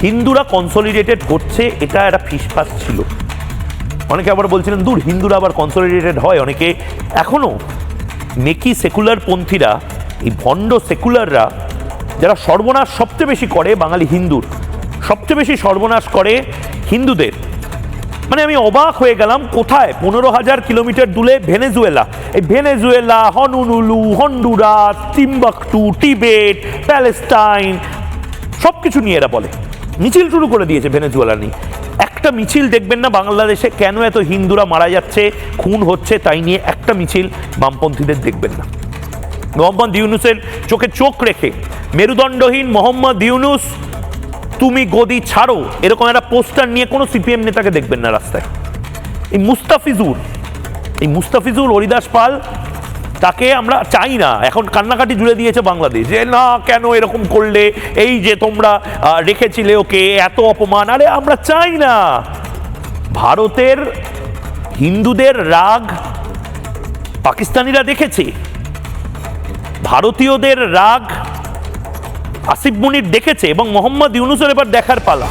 হিন্দুরা কনসলিডেটেড হচ্ছে, এটা একটা ফিসফাস ছিল। অনেকে আবার বলছিলেন দূর হিন্দুরা আবার কনসলিডেটেড হয়, অনেকে এখনও মেকি সেকুলার পন্থীরা, এই ভণ্ড সেকুলাররা যারা সর্বনাশ সবচেয়ে বেশি করে বাঙালি হিন্দুর, সবচেয়ে বেশি সর্বনাশ করে হিন্দুদের। মানে আমি অবাক হয়ে গেলাম, কোথায় 15,000 কিলোমিটার দূরে ভেনেজুয়েলা, এই Venezuela, Honolulu, Honduras, Timbuktu, Tibet, Palestine সব কিছু নিয়ে এরা বলে, মিছিল শুরু করে দিয়েছে ভেনেজুয়েলা নিয়ে। একটা মিছিল দেখবেন না বাংলাদেশে কেন এত হিন্দুরা মারা যাচ্ছে, খুন হচ্ছে, তাই নিয়ে একটা মিছিল বামপন্থীদের দেখবেন না। মোহাম্মদ ইউনুসের চোখে চোখ রেখে মেরুদণ্ডহীন মোহাম্মদ ইউনুস তুমি গদি ছাড়ো এরকম একটা পোস্টার নিয়ে কোনো সিপিএম নেতাকে দেখবেন না রাস্তায়। এই মুস্তাফিজুর হরিদাস পাল, তাকে আমরা চাই না। এখন কান্নাকাটি জুড়ে দিয়েছে বাংলাদেশ যে না কেন এরকম করলে, এই যে তোমরা রেখেছিলে ওকে, এত অপমান। আরে আমরা চাই না। ভারতের হিন্দুদের রাগ পাকিস্তানিরা দেখেছে, ভারতীয়দের রাগ আসিফ মুনির দেখেছে, এবং মোহাম্মদ ইউনুসের এবার দেখার পালা।